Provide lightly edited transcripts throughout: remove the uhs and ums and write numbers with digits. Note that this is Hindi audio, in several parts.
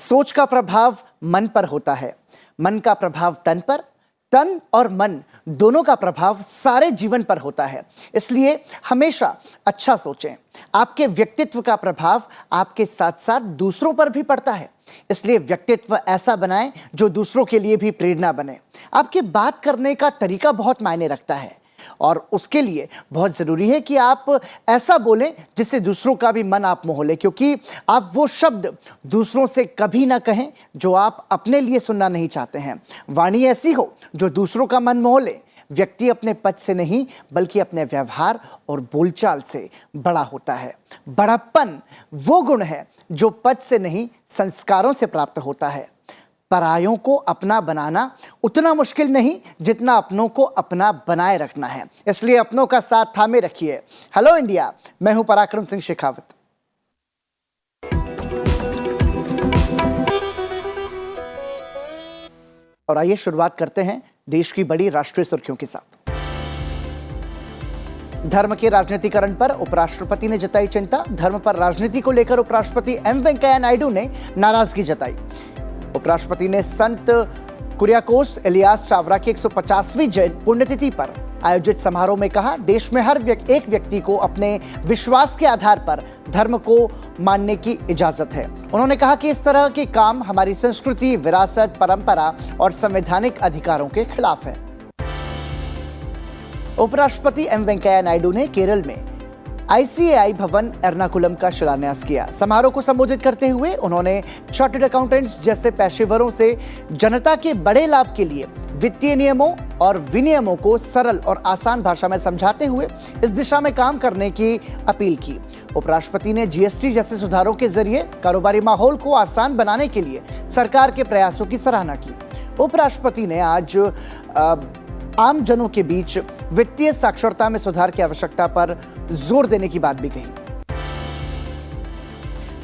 सोच का प्रभाव मन पर होता है, मन का प्रभाव तन पर, तन और मन दोनों का प्रभाव सारे जीवन पर होता है। इसलिए हमेशा अच्छा सोचें। आपके व्यक्तित्व का प्रभाव आपके साथ साथ दूसरों पर भी पड़ता है। इसलिए व्यक्तित्व ऐसा बनाएं जो दूसरों के लिए भी प्रेरणा बने। आपके बात करने का तरीका बहुत मायने रखता है और उसके लिए बहुत ज़रूरी है कि आप ऐसा बोलें जिससे दूसरों का भी मन आप मोह ले, क्योंकि आप वो शब्द दूसरों से कभी ना कहें जो आप अपने लिए सुनना नहीं चाहते हैं। वाणी ऐसी हो जो दूसरों का मन मोह ले। व्यक्ति अपने पद से नहीं बल्कि अपने व्यवहार और बोलचाल से बड़ा होता है। बड़प्पन वो गुण है जो पद से नहीं संस्कारों से प्राप्त होता है। परायों को अपना बनाना उतना मुश्किल नहीं जितना अपनों को अपना बनाए रखना है। इसलिए अपनों का साथ थामे रखिए। हेलो इंडिया, मैं हूं पराक्रम सिंह शेखावत। और आइए शुरुआत करते हैं देश की बड़ी राष्ट्रीय सुर्खियों के साथ। धर्म के राजनीतिकरण पर उपराष्ट्रपति ने जताई चिंता। धर्म पर राजनीति को लेकर उपराष्ट्रपति एम वेंकैया नायडू ने नाराजगी जताई। उपराष्ट्रपति ने संत कुरियाकोस इलियास चावरा की 150वीं जयंती पुण्यतिथि पर आयोजित समारोह में कहा, देश में हर एक व्यक्ति को अपने विश्वास के आधार पर धर्म को मानने की इजाजत है। उन्होंने कहा कि इस तरह के काम हमारी संस्कृति, विरासत, परंपरा और संवैधानिक अधिकारों के खिलाफ है। उपराष्ट्रपति एम वेंकैया नायडू ने केरल में ICAI भवन एर्नाकुलम का शिलान्यास किया। समारोह को संबोधित करते हुए उन्होंने चार्टर्ड अकाउंटेंट्स जैसे पेशेवरों से जनता के बड़े लाभ के लिए वित्तीय नियमों और विनियमों को सरल और आसान भाषा में समझाते हुए इस दिशा में काम करने की अपील की। उपराष्ट्रपति ने GST जैसे सुधारों के जरिए कारोबारी माहौल को आसान बनाने के लिए सरकार के प्रयासों की सराहना की। उपराष्ट्रपति ने आज आम जनों के बीच वित्तीय साक्षरता में सुधार की आवश्यकता पर जोर देने की बात भी कही।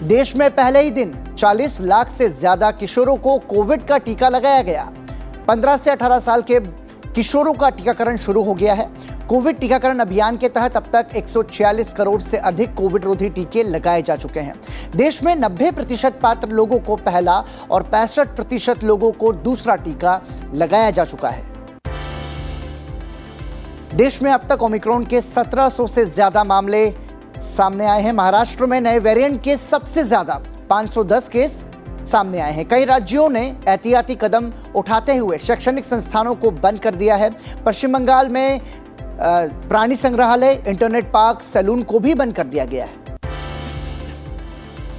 देश में पहले ही दिन 40 लाख से ज्यादा किशोरों को कोविड का टीका लगाया गया। 15 से 18 साल के किशोरों का टीकाकरण शुरू हो गया है। कोविड टीकाकरण अभियान के तहत अब तक 146 करोड़ से अधिक कोविड रोधी टीके लगाए जा चुके हैं। देश में 90% पात्र लोगों को पहला और 65% लोगों को दूसरा टीका लगाया जा चुका है। देश में अब तक ओमिक्रॉन के 1700 से ज्यादा मामले सामने आए हैं। महाराष्ट्र में नए वेरिएंट के सबसे ज्यादा 510 केस सामने आए हैं। कई राज्यों ने एहतियाती कदम उठाते हुए शैक्षणिक संस्थानों को बंद कर दिया है। पश्चिम बंगाल में प्राणी संग्रहालय, इंटरनेट पार्क, सैलून को भी बंद कर दिया गया है।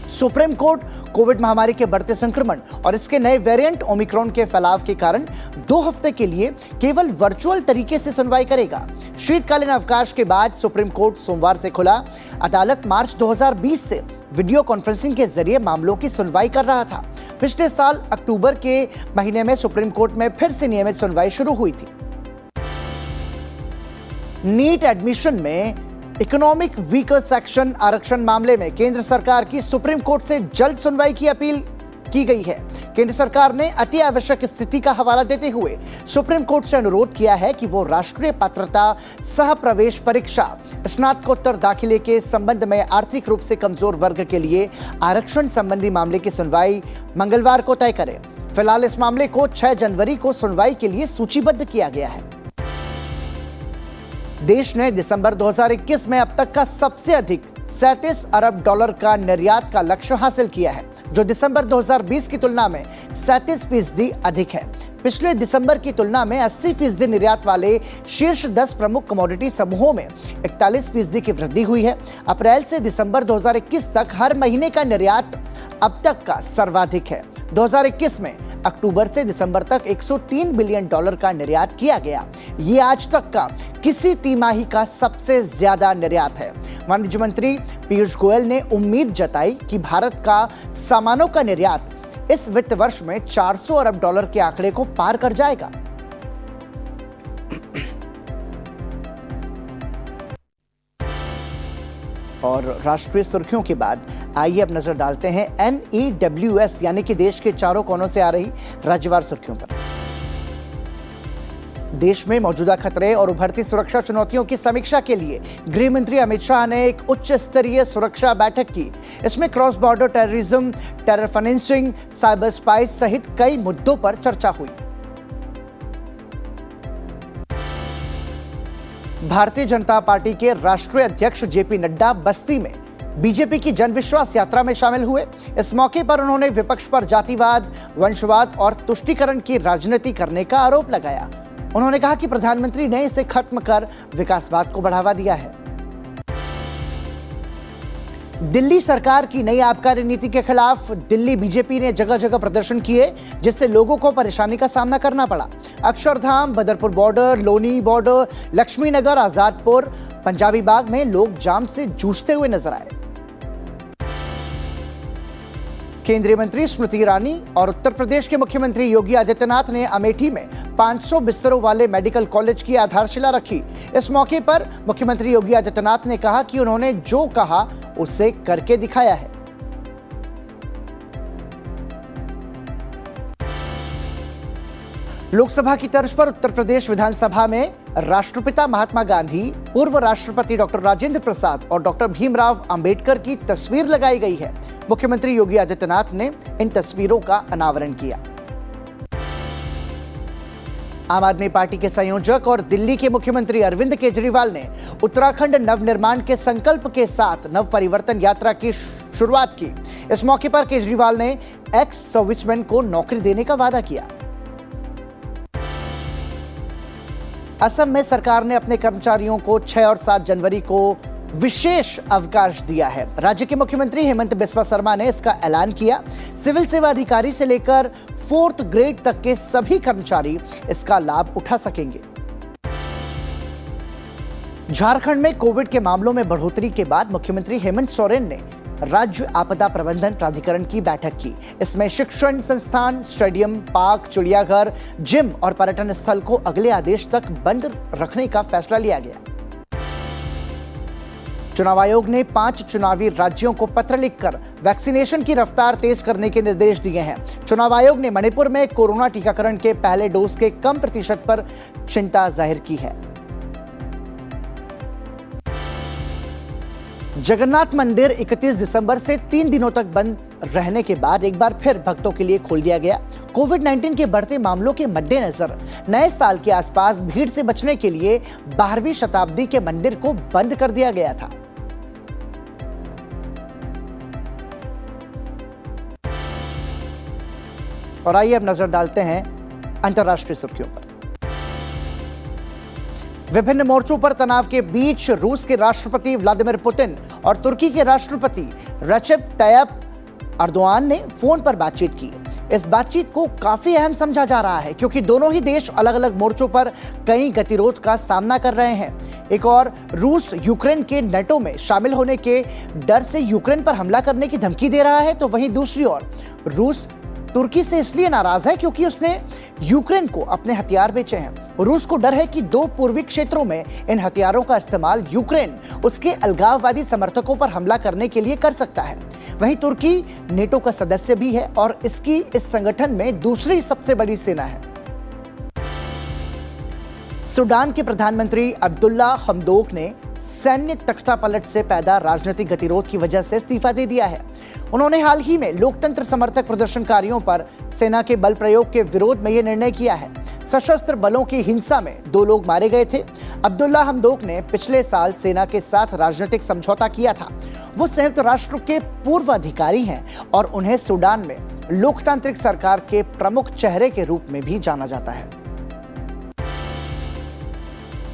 सुप्रीम कोर्ट कोविड महामारी के बढ़ते संक्रमण और इसके नए वेरिएंट ओमिक्रॉन के फैलाव के कारण 2 हफ्ते के लिए केवल वर्चुअल तरीके से सुनवाई करेगा। शीतकालीन अवकाश के बाद सुप्रीम कोर्ट सोमवार से खुला। अदालत मार्च 2020 से वीडियो कॉन्फ्रेंसिंग के जरिए मामलों की सुनवाई कर रहा था। पिछले साल अक्टूबर के महीने में सुप्रीम कोर्ट में फिर से नियमित सुनवाई शुरू हुई थी। नीट एडमिशन में इकोनॉमिक वीकर सेक्शन आरक्षण मामले में केंद्र सरकार की सुप्रीम कोर्ट से जल्द सुनवाई की अपील की गई है। केंद्र सरकार ने अति आवश्यक स्थिति का हवाला देते हुए सुप्रीम कोर्ट से अनुरोध किया है कि वो राष्ट्रीय पात्रता सह प्रवेश परीक्षा स्नातकोत्तर दाखिले के संबंध में आर्थिक रूप से कमजोर वर्ग के लिए आरक्षण संबंधी मामले की सुनवाई मंगलवार को तय करे। फिलहाल इस मामले को 6 जनवरी को सुनवाई के लिए सूचीबद्ध किया गया है। देश ने दिसंबर 2021 में अब तक का सबसे अधिक 37 अरब डॉलर का निर्यात का लक्ष्य हासिल किया है, जो दिसंबर 2020 की तुलना में 37% अधिक है। पिछले दिसंबर की तुलना में 80% निर्यात वाले शीर्ष 10 प्रमुख कमोडिटी समूहों में 41% की वृद्धि हुई है। अप्रैल से दिसंबर 2021 तक हर महीने का निर्यात अब तक का सर्वाधिक है। 2021 में अक्टूबर से दिसंबर तक 103 बिलियन डॉलर का निर्यात किया गया। ये आज तक का किसी तिमाही का सबसे ज्यादा निर्यात है। वाणिज्य मंत्री पीयूष गोयल ने उम्मीद जताई कि भारत का सामानों का निर्यात इस वित्त वर्ष में 400 अरब डॉलर के आंकड़े को पार कर जाएगा। और राष्ट्रीय सुर्खियों के बाद आइए अब नजर डालते हैं NEWS यानी कि देश के चारों कोनों से आ रही राज्यवार सुर्खियों पर। देश में मौजूदा खतरे और उभरती सुरक्षा चुनौतियों की समीक्षा के लिए गृह मंत्री अमित शाह ने एक उच्च स्तरीय सुरक्षा बैठक की। इसमें cross border terrorism, terror financing, cyber spice सहित कई मुद्दों पर चर्चा हुई। भारतीय जनता पार्टी के राष्ट्रीय अध्यक्ष जेपी नड्डा बस्ती में बीजेपी की जन विश्वास यात्रा में शामिल हुए। इस मौके पर उन्होंने विपक्ष पर जातिवाद, वंशवाद और तुष्टीकरण की राजनीति करने का आरोप लगाया। उन्होंने कहा कि प्रधानमंत्री ने इसे खत्म कर विकासवाद को बढ़ावा दिया है। दिल्ली सरकार की नई आबकारी नीति के खिलाफ दिल्ली बीजेपी ने जगह जगह प्रदर्शन किए, जिससे लोगों को परेशानी का सामना करना पड़ा। अक्षरधाम, बदरपुर बॉर्डर, लोनी बॉर्डर, लक्ष्मी नगर, आजादपुर, पंजाबी बाग में लोग जाम से जूझते हुए नजर आए। केंद्रीय मंत्री स्मृति ईरानी और उत्तर प्रदेश के मुख्यमंत्री योगी आदित्यनाथ ने अमेठी में 500 बिस्तरों वाले मेडिकल कॉलेज की आधारशिला रखी। इस मौके पर मुख्यमंत्री योगी आदित्यनाथ ने कहा कि उन्होंने जो कहा उसे करके दिखाया है। लोकसभा की तर्ज पर उत्तर प्रदेश विधानसभा में राष्ट्रपिता महात्मा गांधी, पूर्व राष्ट्रपति डॉक्टर राजेंद्र प्रसाद और डॉक्टर भीमराव अंबेडकर की तस्वीर लगाई गई है। मुख्यमंत्री योगी आदित्यनाथ ने इन तस्वीरों का अनावरण किया। आम आदमी पार्टी के संयोजक और दिल्ली के मुख्यमंत्री अरविंद केजरीवाल ने उत्तराखंड नवनिर्माण के संकल्प के साथ नव परिवर्तन यात्रा की शुरुआत की। इस मौके पर केजरीवाल ने एक्स सर्विसमैन को नौकरी देने का वादा किया। असम में सरकार ने अपने कर्मचारियों को 6 और 7 जनवरी को विशेष अवकाश दिया है। राज्य के मुख्यमंत्री हेमंत बिस्वा शर्मा ने इसका ऐलान किया। सिविल सेवा अधिकारी से लेकर 4th ग्रेड तक के सभी कर्मचारी इसका लाभ उठा सकेंगे। झारखंड में कोविड के मामलों में बढ़ोतरी के बाद मुख्यमंत्री हेमंत सोरेन ने राज्य आपदा प्रबंधन प्राधिकरण की बैठक की। इसमें शिक्षण संस्थान, स्टेडियम, पार्क, चिड़ियाघर, जिम और पर्यटन स्थल को अगले आदेश तक बंद रखने का फैसला लिया गया। चुनाव आयोग ने 5 चुनावी राज्यों को पत्र लिखकर वैक्सीनेशन की रफ्तार तेज करने के निर्देश दिए हैं। चुनाव आयोग ने मणिपुर में कोरोना टीकाकरण के पहले डोज के कम प्रतिशत पर चिंता जाहिर की है। जगन्नाथ मंदिर 31 दिसंबर से 3 दिनों तक बंद रहने के बाद एक बार फिर भक्तों के लिए खोल दिया गया। कोविड-19 के बढ़ते मामलों के मद्देनजर नए साल के आसपास भीड़ से बचने के लिए 12वीं शताब्दी के मंदिर को बंद कर दिया गया था। और आइए अब नजर डालते हैं अंतर्राष्ट्रीय सुर्खियों पर। विभिन्न मोर्चों पर तनाव के बीच रूस के राष्ट्रपति व्लादिमीर पुतिन और तुर्की के राष्ट्रपति रजब तय्यप अर्दोआन ने फोन पर बातचीत की। इस बातचीत को काफी अहम समझा जा रहा है क्योंकि दोनों ही देश अलग अलग मोर्चों पर कई गतिरोध का सामना कर रहे हैं। एक और रूस यूक्रेन के नेटो में शामिल होने के डर से यूक्रेन पर हमला करने की धमकी दे रहा है, तो वहीं दूसरी ओर रूस तुर्की से इसलिए नाराज है क्योंकि उसने यूक्रेन को अपने हथियार बेचे हैं। रूस को डर है कि 2 पूर्वी क्षेत्रों में इन हथियारों का इस्तेमाल यूक्रेन उसके अलगाववादी समर्थकों पर हमला करने के लिए कर सकता है। वहीं तुर्की नेटो का सदस्य भी है और इसकी इस संगठन में दूसरी सबसे बड़ी सेना है। सूडान के प्रधानमंत्री अब्दुल्ला हमदोक ने सैन्य तख्तापलट से पैदा राजनीतिक गतिरोध की वजह से इस्तीफा दे दिया है। उन्होंने हाल ही में लोकतंत्र समर्थक प्रदर्शनकारियों पर सेना के बल प्रयोग के विरोध में यह निर्णय किया है। सशस्त्र बलों की हिंसा में 2 लोग मारे गए थे। अब्दुल्ला हमदोक ने पिछले साल सेना के साथ राजनीतिक समझौता किया था। वो संयुक्त राष्ट्र के पूर्व अधिकारी हैं और उन्हें सूडान में लोकतांत्रिक सरकार के प्रमुख चेहरे के रूप में भी जाना जाता है।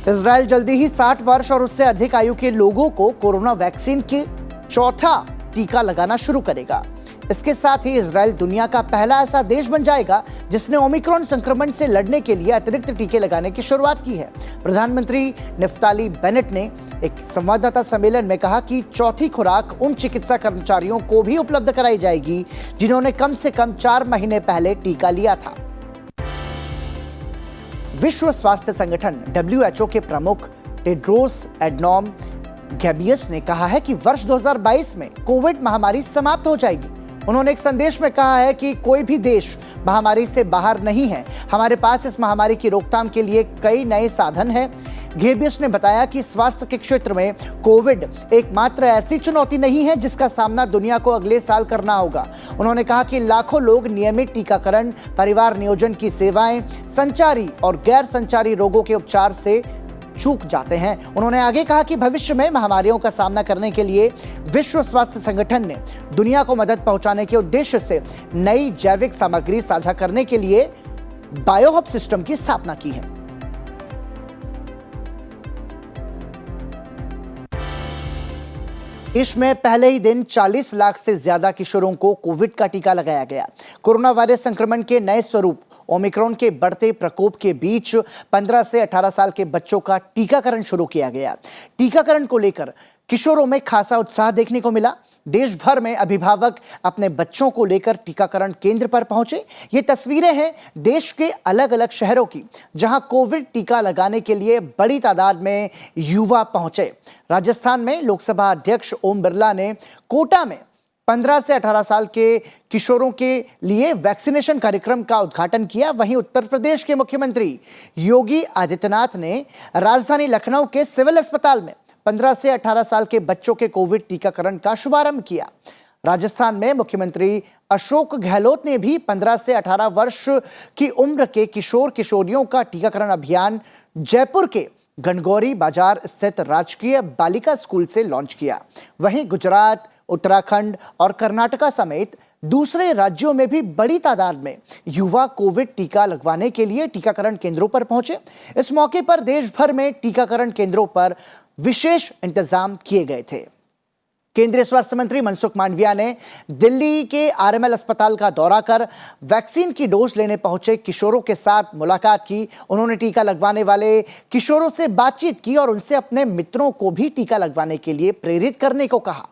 इजराइल जल्दी ही 60 वर्ष और उससे अधिक आयु के लोगों को कोरोना वैक्सीन की 4था टीका लगाना शुरू करेगा। इसके साथ ही इजराइल दुनिया का पहला ऐसा देश बन जाएगा जिसने ओमिक्रॉन संक्रमण से लड़ने के लिए अतिरिक्त टीके लगाने की शुरुआत की है। प्रधानमंत्री नफ्ताली बेनेट ने एक संवाददाता सम्मेलन में कहा कि 4थी खुराक उन चिकित्सा कर्मचारियों को भी उपलब्ध कराई जाएगी जिन्होंने कम से कम 4 महीने पहले टीका लिया था। विश्व स्वास्थ्य संगठन WHO के प्रमुख टेड्रोस एडनॉम घेब्रेयेसस ने कहा है कि वर्ष 2022 में कोविड महामारी समाप्त हो जाएगी। उन्होंने एक संदेश में कहा है कि कोई भी देश महामारी से बाहर नहीं है। हमारे पास इस महामारी की रोकथाम के लिए कई नए साधन हैं। घेब्रियस ने बताया कि स्वास्थ्य के क्षेत्र में कोविड एकमात्र ऐसी चुनौती नहीं है जिसका सामना दुनिया को अगले साल करना होगा। उन्होंने कहा कि लाखों लोग नियमित टीकाकरण, परिवार नियोजन की सेवाएं, संचारी और गैर संचारी रोगों के उपचार से चूक जाते हैं। उन्होंने आगे कहा कि भविष्य में महामारियों का सामना करने के लिए विश्व स्वास्थ्य संगठन ने दुनिया को मदद पहुंचाने के उद्देश्य से नई जैविक सामग्री साझा करने के लिए बायोहब सिस्टम की स्थापना की है। देश में पहले ही दिन 40 लाख से ज्यादा किशोरों को कोविड का टीका लगाया गया। कोरोना वायरस संक्रमण के नए स्वरूप ओमिक्रॉन के बढ़ते प्रकोप के बीच 15 से 18 साल के बच्चों का टीकाकरण शुरू किया गया। टीकाकरण को लेकर किशोरों में खासा उत्साह देखने को मिला। देश भर में अभिभावक अपने बच्चों को लेकर टीकाकरण केंद्र पर पहुंचे। ये तस्वीरें हैं देश के अलग अलग शहरों की, जहां कोविड टीका लगाने के लिए बड़ी तादाद में युवा पहुंचे। राजस्थान में लोकसभा अध्यक्ष ओम बिरला ने कोटा में 15 से 18 साल के किशोरों के लिए वैक्सीनेशन कार्यक्रम का उद्घाटन किया। वहीं उत्तर प्रदेश के मुख्यमंत्री योगी आदित्यनाथ ने राजधानी लखनऊ के सिविल अस्पताल में 15 से 18 साल के बच्चों के कोविड टीकाकरण का शुभारंभ किया। राजस्थान में मुख्यमंत्री अशोक गहलोत ने भी 15 से 18 वर्ष की उम्र के किशोर किशोरियों का टीकाकरण अभियान जयपुर के गणगौरी बाजार स्थित राजकीय बालिका स्कूल से लॉन्च किया। वहीं गुजरात, उत्तराखंड और कर्नाटका समेत दूसरे राज्यों में भी बड़ी तादाद में युवा कोविड टीका लगवाने के लिए टीकाकरण केंद्रों पर पहुंचे। इस मौके पर देश भर में टीकाकरण केंद्रों पर विशेष इंतजाम किए गए थे। केंद्रीय स्वास्थ्य मंत्री मनसुख मांडविया ने दिल्ली के आरएमएल अस्पताल का दौरा कर वैक्सीन की डोज लेने पहुंचे किशोरों के साथ मुलाकात की। उन्होंने टीका लगवाने वाले किशोरों से बातचीत की और उनसे अपने मित्रों को भी टीका लगवाने के लिए प्रेरित करने को कहा।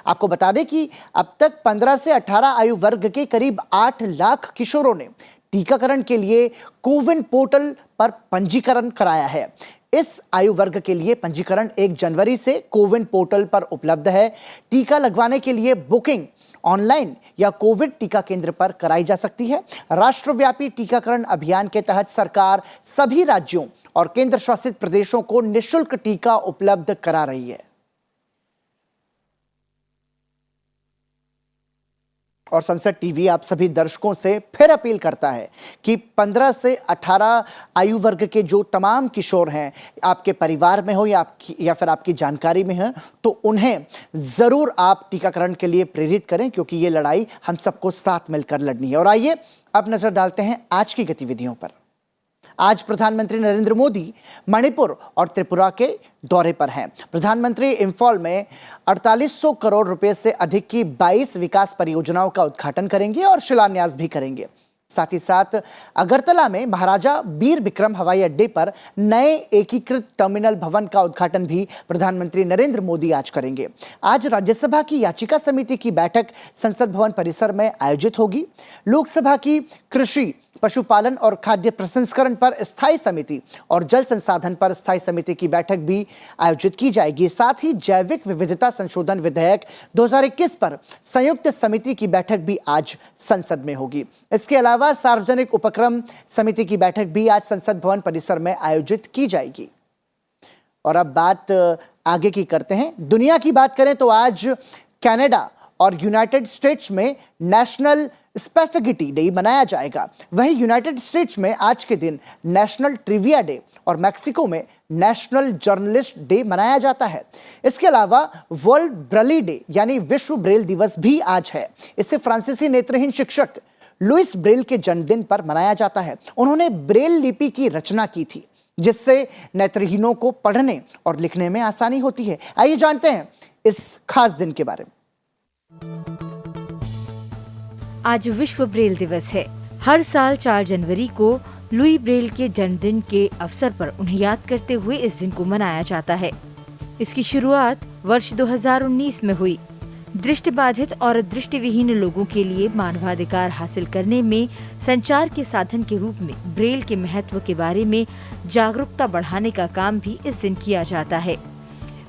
आपको बता दें कि अब तक 15 से 18 आयु वर्ग के करीब 8 लाख किशोरों ने टीकाकरण के लिए कोविन पोर्टल पर पंजीकरण कराया है। इस आयु वर्ग के लिए पंजीकरण 1 जनवरी से कोविन पोर्टल पर उपलब्ध है। टीका लगवाने के लिए बुकिंग ऑनलाइन या कोविड टीका केंद्र पर कराई जा सकती है। राष्ट्रव्यापी टीकाकरण अभियान के तहत सरकार सभी राज्यों और केंद्र शासित प्रदेशों को निःशुल्क टीका उपलब्ध करा रही है। और संसद टीवी आप सभी दर्शकों से फिर अपील करता है कि 15 से 18 आयु वर्ग के जो तमाम किशोर हैं, आपके परिवार में हो या फिर आपकी जानकारी में है, तो उन्हें ज़रूर आप टीकाकरण के लिए प्रेरित करें, क्योंकि ये लड़ाई हम सबको साथ मिलकर लड़नी है। और आइए अब नजर डालते हैं आज की गतिविधियों पर। आज प्रधानमंत्री नरेंद्र मोदी मणिपुर और त्रिपुरा के दौरे पर हैं। प्रधानमंत्री इंफॉल में 4800 करोड़ रुपए से अधिक की 22 विकास परियोजनाओं का उद्घाटन करेंगे और शिलान्यास भी करेंगे। साथ ही साथ अगरतला में महाराजा वीर विक्रम हवाई अड्डे पर नए एकीकृत टर्मिनल भवन का उद्घाटन भी प्रधानमंत्री नरेंद्र मोदी आज करेंगे। आज राज्यसभा की याचिका समिति की बैठक संसद भवन परिसर में आयोजित होगी। लोकसभा की कृषि, पशुपालन और खाद्य प्रसंस्करण पर स्थायी समिति और जल संसाधन पर स्थायी समिति की बैठक भी आयोजित की जाएगी। साथ ही जैविक विविधता संशोधन विधेयक 2021 पर संयुक्त समिति की बैठक भी आज संसद में होगी। इसके अलावा सार्वजनिक उपक्रम समिति की बैठक भी आज संसद भवन परिसर में आयोजित की जाएगी। और अब बात आगे की करते हैं। दुनिया की बात करें तो आज कनाडा और यूनाइटेड स्टेट्स में नेशनल स्पेफिगिटी डे मनाया जाएगा। वहीं यूनाइटेड स्टेट्स में आज के दिन नेशनल ट्रिविया डे और मैक्सिको में नेशनल जर्नलिस्ट डे मनाया जाता है। इसके अलावा वर्ल्ड ब्रेली डे यानी विश्व ब्रेल दिवस भी आज है। इसे फ्रांसीसी नेत्रहीन शिक्षक लुइस ब्रेल के जन्मदिन पर मनाया जाता है। उन्होंने ब्रेल लिपि की रचना की थी, जिससे नेत्रहीनों को पढ़ने और लिखने में आसानी होती है। आइए जानते हैं इस खास दिन के बारे में। आज विश्व ब्रेल दिवस है। हर साल 4 जनवरी को लुई ब्रेल के जन्मदिन के अवसर पर उन्हें याद करते हुए इस दिन को मनाया जाता है। इसकी शुरुआत वर्ष 2019 में हुई। दृष्टिबाधित और दृष्टिविहीन लोगों के लिए मानवाधिकार हासिल करने में संचार के साधन के रूप में ब्रेल के महत्व के बारे में जागरूकता बढ़ाने का काम भी इस दिन किया जाता है।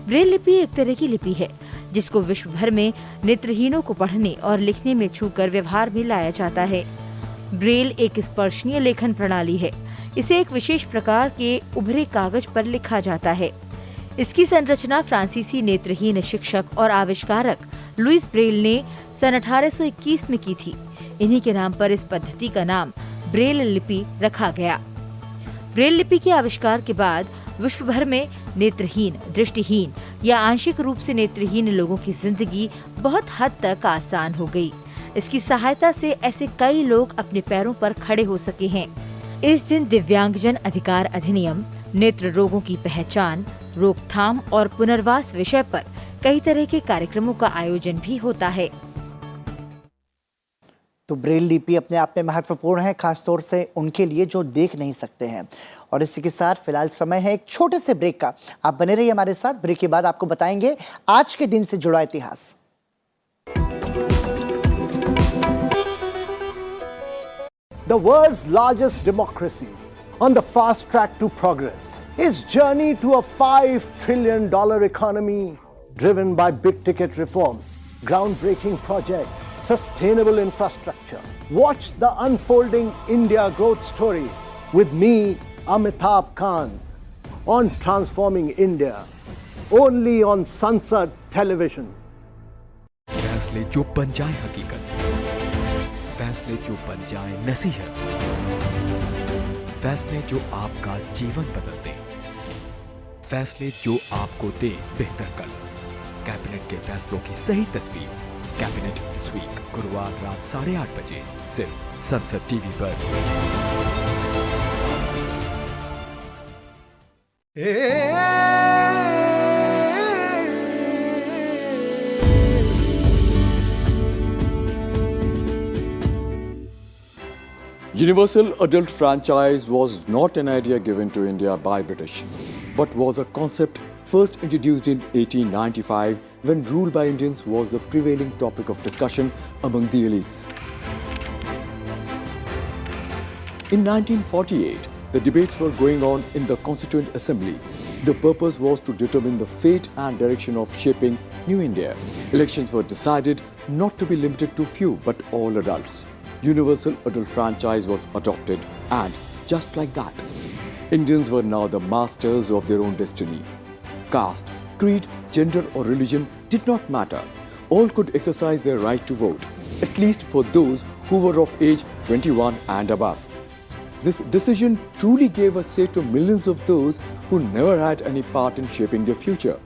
ब्रेल लिपि एक तरह की लिपि है जिसको विश्व भर में नेत्रहीनों को पढ़ने और लिखने में छूकर व्यवहार में लाया जाता है। ब्रेल एक स्पर्शनीय लेखन प्रणाली है। इसे एक विशेष प्रकार के उभरे कागज पर लिखा जाता है। इसकी संरचना फ्रांसीसी नेत्रहीन शिक्षक और आविष्कारक लुईस ब्रेल ने सन 1821 में की थी। इन्हीं के नाम पर इस पद्धति का नाम ब्रेल लिपि रखा गया। ब्रेल लिपि के आविष्कार के बाद विश्व भर में नेत्रहीन, दृष्टिहीन या आंशिक रूप से नेत्रहीन लोगों की जिंदगी बहुत हद तक आसान हो गई। इसकी सहायता से ऐसे कई लोग अपने पैरों पर खड़े हो सके हैं। इस दिन दिव्यांगजन अधिकार अधिनियम, नेत्र रोगों की पहचान, रोकथाम और पुनर्वास विषय पर कई तरह के कार्यक्रमों का आयोजन भी होता है। तो ब्रेल लिपि अपने आप में महत्वपूर्ण है, खासतौर से उनके लिए जो देख नहीं सकते हैं। और इसी के साथ फिलहाल समय है एक छोटे से ब्रेक का। आप बने रहिए हमारे साथ। ब्रेक के बाद आपको बताएंगे आज के दिन से जुड़ा इतिहास। The world's largest democracy on the fast track to progress. Its journey to a $5 trillion economy driven by big ticket reforms, groundbreaking projects, sustainable infrastructure. Watch the unfolding India growth story with me, Amitabh Kant, on Transforming India, only on Sansad Television. फैसले जो बन जाए हकीकत, फैसले जो बन जाए नसीहत, फैसले जो आपका जीवन बदल दे, फैसले जो आपको दे बेहतर कल। कैबिनेट के फैसलों की सही तस्वीर। कैबिनेट दिस वीक, गुरुवार रात 8:30 बजे, सिर्फ संसद टीवी पर। Universal adult franchise was not an idea given to India by British, but was a concept first introduced in 1895 when rule by Indians was the prevailing topic of discussion among the elites. In 1948, the debates were going on in the Constituent Assembly. The purpose was to determine the fate and direction of shaping New India. Elections were decided not to be limited to few, but all adults. Universal adult franchise was adopted, and just like that, Indians were now the masters of their own destiny. Caste, creed, gender or religion did not matter. All could exercise their right to vote, at least for those who were of age 21 and above. This decision truly gave a say to millions of those who never had any part in shaping their future,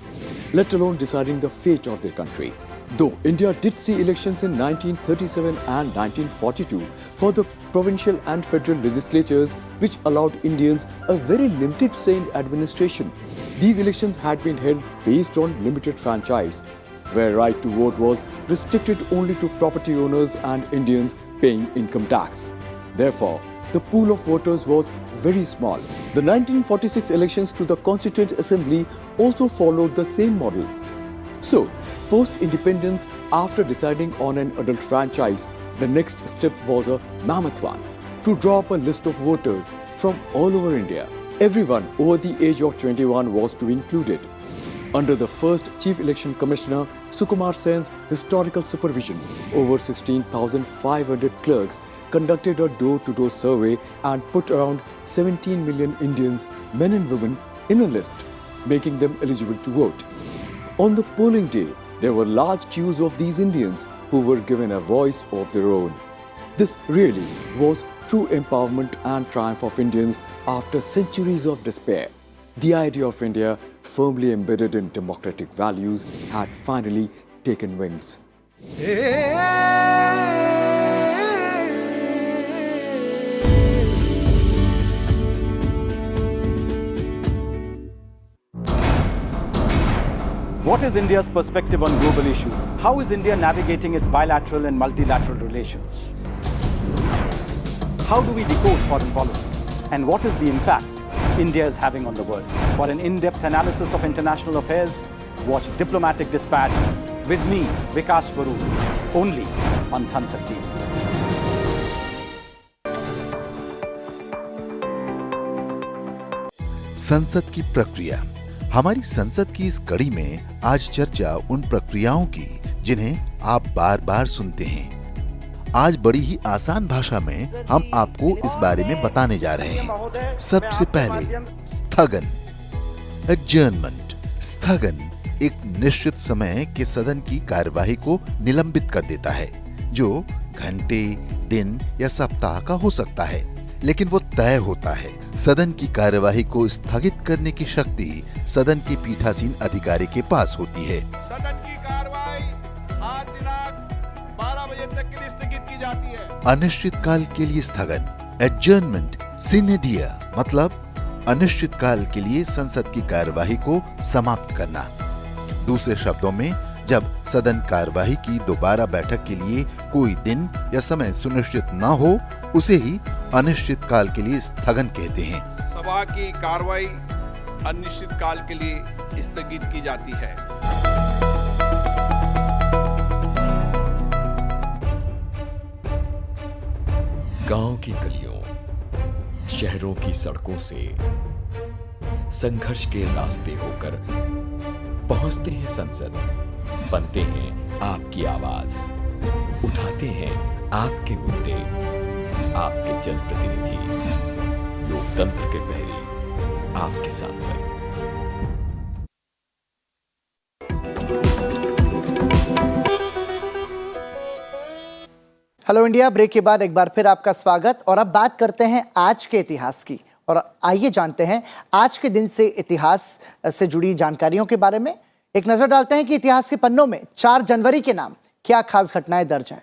let alone deciding the fate of their country. Though India did see elections in 1937 and 1942 for the provincial and federal legislatures, which allowed Indians a very limited say in administration, these elections had been held based on limited franchise, where right to vote was restricted only to property owners and Indians paying income tax. Therefore, the pool of voters was very small. The 1946 elections to the Constituent Assembly also followed the same model. So, post-independence, after deciding on an adult franchise, the next step was a mammoth one, to draw up a list of voters from all over India. Everyone over the age of 21 was to be included. Under the first Chief Election Commissioner, Sukumar Sen's historical supervision, over 16,500 clerks conducted a door-to-door survey and put around 17 million Indians, men and women, in a list, making them eligible to vote. On the polling day, there were large queues of these Indians who were given a voice of their own. This really was true empowerment and triumph of Indians after centuries of despair. The idea of India, firmly embedded in democratic values, had finally taken wings. What is India's perspective on global issues? How is India navigating its bilateral and multilateral relations? How do we decode foreign policy? And what is the impact India is having on the world? For an in-depth analysis of international affairs, watch Diplomatic Dispatch with me, Vikas Baru, only on Sansad TV. संसद की प्रक्रिया हमारी संसद की इस कड़ी में आज चर्चा उन प्रक्रियाओं की जिन्हें आप बार बार सुनते हैं। आज बड़ी ही आसान भाषा में हम आपको इस बारे में बताने जा रहे हैं। सबसे पहले स्थगन, एडजर्नमेंट। स्थगन एक निश्चित समय के सदन की कार्यवाही को निलंबित कर देता है, जो घंटे, दिन या सप्ताह का हो सकता है, लेकिन वो तय होता है। सदन की कार्यवाही को स्थगित करने की शक्ति सदन के पीठासीन अधिकारी के पास होती है। सदन की कार्यवाही आज दिनांक 12 बजे तक के लिए स्थगित की जाती है। अनिश्चित काल के लिए स्थगन, एडजर्नमेंट सिने दिया, मतलब अनिश्चित काल के लिए संसद की कार्यवाही को समाप्त करना। दूसरे शब्दों में, जब सदन कार्यवाही की दोबारा बैठक के लिए कोई दिन या समय सुनिश्चित न हो, उसे ही अनिश्चित काल के लिए स्थगन कहते हैं। सभा की कार्रवाई अनिश्चित काल के लिए स्थगित की जाती है। गांव की गलियों, शहरों की सड़कों से संघर्ष के रास्ते होकर पहुंचते हैं संसद, बनते हैं आपकी आवाज, उठाते हैं आपके मुद्दे, आपके जनप्रतिनिधि, लोकतंत्र के प्रहरी, आपके सांसद। हेलो इंडिया, ब्रेक के बाद एक बार फिर आपका स्वागत। और अब बात करते हैं आज के इतिहास की, और आइए जानते हैं आज के दिन से इतिहास से जुड़ी जानकारियों के बारे में। एक नजर डालते हैं कि इतिहास के पन्नों में 4 जनवरी के नाम क्या खास घटनाएं दर्ज हैं।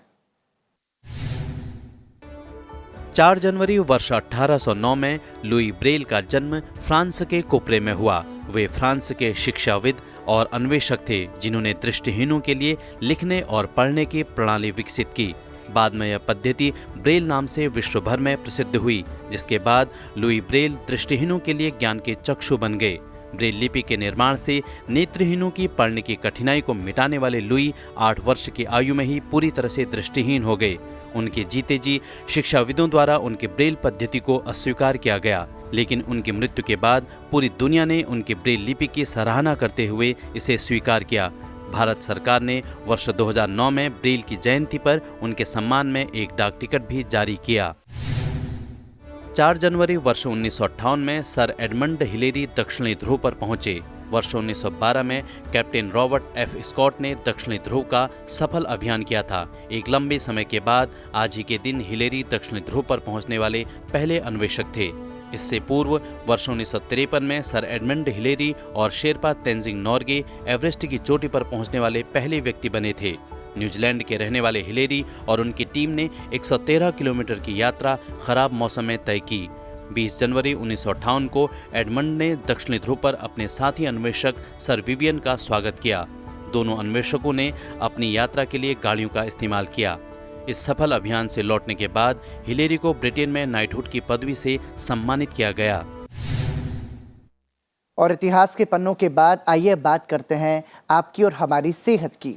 4 जनवरी वर्ष 1809 में लुई ब्रेल का जन्म फ्रांस के कोपरे में हुआ। वे फ्रांस के शिक्षाविद और अन्वेषक थे, जिन्होंने दृष्टिहीनों के लिए लिखने और पढ़ने की प्रणाली विकसित की। बाद में यह पद्धति ब्रेल नाम से विश्व भर में प्रसिद्ध हुई, जिसके बाद लुई ब्रेल दृष्टिहीनों के लिए ज्ञान के चक्षु बन गए। ब्रेल लिपि के निर्माण से नेत्रहीनों की पढ़ने की कठिनाई को मिटाने वाले लुई 8 वर्ष की आयु में ही पूरी तरह से दृष्टिहीन हो गए। उनके जीते जी शिक्षाविदों द्वारा उनकी ब्रेल पद्धति को अस्वीकार किया गया, लेकिन उनकी मृत्यु के बाद पूरी दुनिया ने उनकी ब्रेल लिपि की सराहना करते हुए इसे स्वीकार किया। भारत सरकार ने वर्ष 2009 में ब्रेल की जयंती पर उनके सम्मान में एक डाक टिकट भी जारी किया। 4 जनवरी वर्ष 1958 में सर एडमंड हिलेरी दक्षिणी ध्रुव पर पहुंचे। वर्ष 1912 में कैप्टन रॉबर्ट एफ स्कॉट ने दक्षिणी ध्रुव का सफल अभियान किया था। एक लंबे समय के बाद आज ही के दिन हिलेरी दक्षिणी ध्रुव पर पहुंचने वाले पहले अन्वेषक थे। इससे पूर्व वर्ष 1953 में सर एडमंड हिलेरी और शेरपा तेंजिंग नोर्गे एवरेस्ट की चोटी पर पहुंचने वाले पहले व्यक्ति बने थे। न्यूजीलैंड के रहने वाले हिलेरी और उनकी टीम ने 113 किलोमीटर की यात्रा खराब मौसम में तय की। 20 जनवरी 1958 को एडमंड ने दक्षिणी ध्रुव पर अपने साथी अन्वेषक सर विवियन का स्वागत किया। दोनों अन्वेषकों ने अपनी यात्रा के लिए गाड़ियों का इस्तेमाल किया। इस सफल अभियान से लौटने के बाद हिलेरी को ब्रिटेन में नाइटहुड की पदवी से सम्मानित किया गया। और इतिहास के पन्नों के बाद आइए बात करते हैं आपकी और हमारी सेहत की।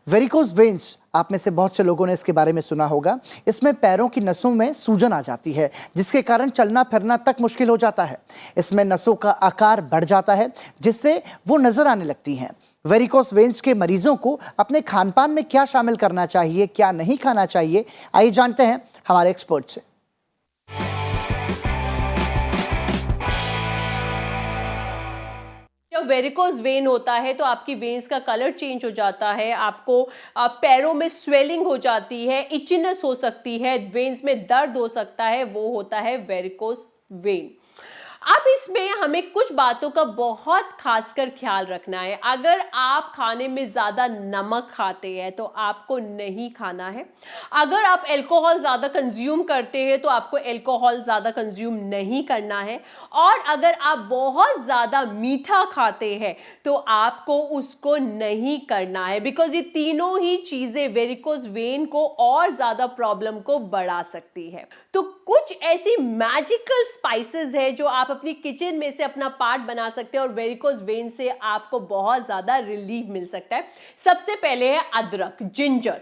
वेरिकोज वेन्स, आप में से बहुत से लोगों ने इसके बारे में सुना होगा। इसमें पैरों की नसों में सूजन आ जाती है, जिसके कारण चलना फिरना तक मुश्किल हो जाता है। इसमें नसों का आकार बढ़ जाता है, जिससे वो नजर आने लगती हैं। वेरिकोज वेन्स के मरीजों को अपने खानपान में क्या शामिल करना चाहिए, क्या नहीं खाना चाहिए, आइए जानते हैं हमारे एक्सपर्ट से। जब वेरिकोज वेन होता है तो आपकी वेन्स का कलर चेंज हो जाता है, आपको पैरों में स्वेलिंग हो जाती है, इचिनेस हो सकती है, वेन्स में दर्द हो सकता है, वो होता है वेरिकोज वेन। अब इसमें हमें कुछ बातों का बहुत खासकर ख्याल रखना है। अगर आप खाने में ज़्यादा नमक खाते हैं तो आपको नहीं खाना है। अगर आप अल्कोहल ज़्यादा कंज्यूम करते हैं तो आपको अल्कोहल ज़्यादा कंज्यूम नहीं करना है। और अगर आप बहुत ज़्यादा मीठा खाते हैं तो आपको उसको नहीं करना है, बिकॉज ये तीनों ही चीज़ें वेरिकोज वेन को और ज़्यादा प्रॉब्लम को बढ़ा सकती है। तो कुछ ऐसी मैजिकल स्पाइसेस है जो आप अपनी किचन में से अपना पार्ट बना सकते हैं और वेरिकोज वेन से आपको बहुत ज़्यादा रिलीफ मिल सकता है। सबसे पहले है अदरक, जिंजर।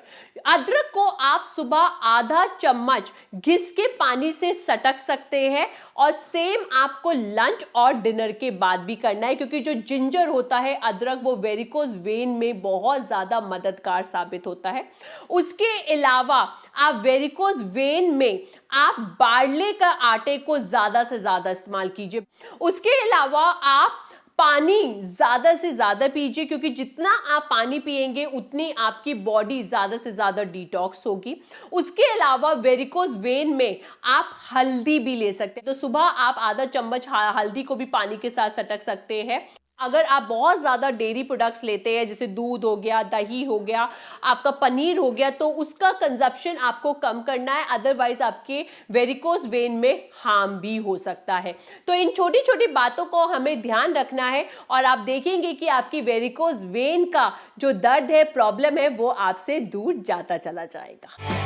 अदरक को आप सुबह आधा चम्मच घिस के पानी से सटक सकते हैं और सेम आपको लंच और डिनर के बाद भी करना है, क्योंकि जो जिंजर होता है अदरक, वो वेरिकोज वेन में बहुत ज़्यादा मददगार साबित होता है। उसके अलावा आप वेरिकोज वेन में आप बार्ले का आटे को ज़्यादा से ज़्यादा इस्तेमाल कीजिए। उसके अलावा आप पानी ज़्यादा से ज़्यादा पीजिए, क्योंकि जितना आप पानी पिएंगे उतनी आपकी बॉडी ज़्यादा से ज़्यादा डिटॉक्स होगी। उसके अलावा वेरिकोज वेन में आप हल्दी भी ले सकते हैं, तो सुबह आप आधा चम्मच हल्दी को भी पानी के साथ सटक सकते हैं। अगर आप बहुत ज़्यादा डेयरी प्रोडक्ट्स लेते हैं, जैसे दूध हो गया, दही हो गया, आपका पनीर हो गया, तो उसका कंजप्शन आपको कम करना है, अदरवाइज आपके वेरिकोज वेन में हार्म भी हो सकता है। तो इन छोटी छोटी बातों को हमें ध्यान रखना है और आप देखेंगे कि आपकी वेरिकोज वेन का जो दर्द है, प्रॉब्लम है, वो आपसे दूर जाता चला जाएगा।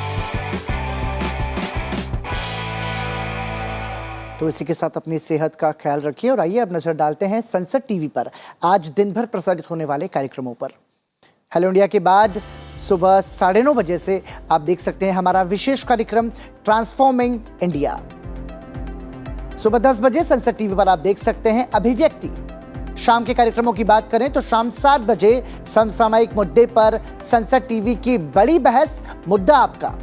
तो इसी के साथ अपनी सेहत का ख्याल रखिए और आइए अब नजर डालते हैं संसद टीवी पर आज दिन भर प्रसारित होने वाले कार्यक्रमों पर। हेलो इंडिया के बाद सुबह 9:30 बजे से आप देख सकते हैं हमारा विशेष कार्यक्रम ट्रांसफॉर्मिंग इंडिया। सुबह 10 बजे संसद टीवी पर आप देख सकते हैं अभिव्यक्ति। शाम के कार्यक्रमों की बात करें तो शाम 7 बजे समसामयिक मुद्दे पर संसद टीवी की बड़ी बहस, मुद्दा आपका।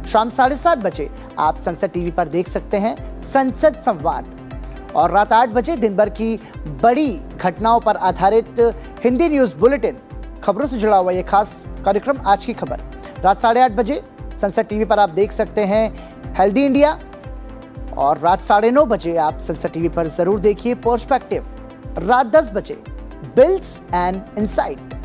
शाम 7:30 बजे आप संसद टीवी पर देख सकते हैं संसद संवाद और रात 8 बजे दिन भर की बड़ी घटनाओं पर आधारित हिंदी न्यूज बुलेटिन, खबरों से जुड़ा हुआ यह खास कार्यक्रम आज की खबर। रात 8:30 बजे संसद टीवी पर आप देख सकते हैं हेल्दी इंडिया और रात 9:30 बजे आप संसद टीवी पर जरूर देखिए पर्सपेक्टिव। रात 10 बजे बिल्स एंड इनसाइट।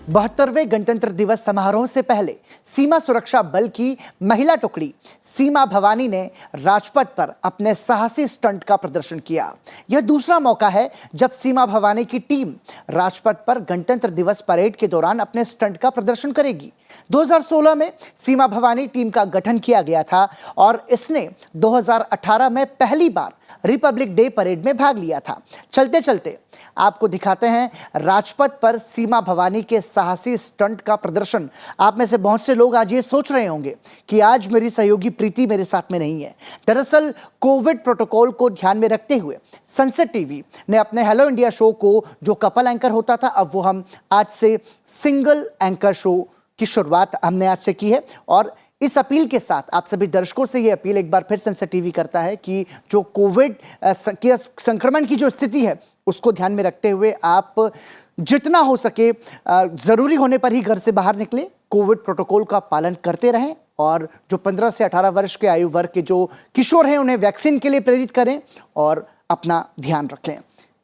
बहत्तरवें गणतंत्र दिवस समारोह से पहले सीमा सुरक्षा बल की महिला टुकड़ी सीमा भवानी ने राजपथ पर अपने साहसी स्टंट का प्रदर्शन किया। यह दूसरा मौका है जब सीमा भवानी की टीम राजपथ पर गणतंत्र दिवस परेड के दौरान अपने स्टंट का प्रदर्शन करेगी। 2016 में सीमा भवानी टीम का गठन किया गया था और इसने 2018 में पहली बार रिपब्लिक डे परेड में भाग लिया था। चलते चलते आपको दिखाते हैं राजपथ पर सीमा भवानी के साहसी स्टंट का प्रदर्शन। आप में से बहुत से लोग आज ये सोच रहे होंगे कि आज मेरी सहयोगी प्रीति मेरे साथ में नहीं है। दरअसल कोविड प्रोटोकॉल को ध्यान में रखते हुए संसद टीवी ने अपने हेलो इंडिया शो को, जो कपल एंकर होता था, अब वो हम आज से सिंगल एंकर शो की शुरुआत हमने आज से की है। और इस अपील के साथ आप सभी दर्शकों से ये अपील एक बार फिर संसद टीवी करता है कि जो कोविड के संक्रमण की जो स्थिति है उसको ध्यान में रखते हुए आप जितना हो सके जरूरी होने पर ही घर से बाहर निकले, कोविड प्रोटोकॉल का पालन करते रहें और जो 15 से 18 वर्ष के आयु वर्ग के जो किशोर हैं उन्हें वैक्सीन के लिए प्रेरित करें और अपना ध्यान रखें।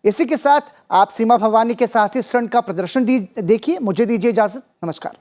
इसी के साथ आप सीमा भवानी के साहसी स्टंट का प्रदर्शन देखिए। मुझे दीजिए इजाजत। नमस्कार।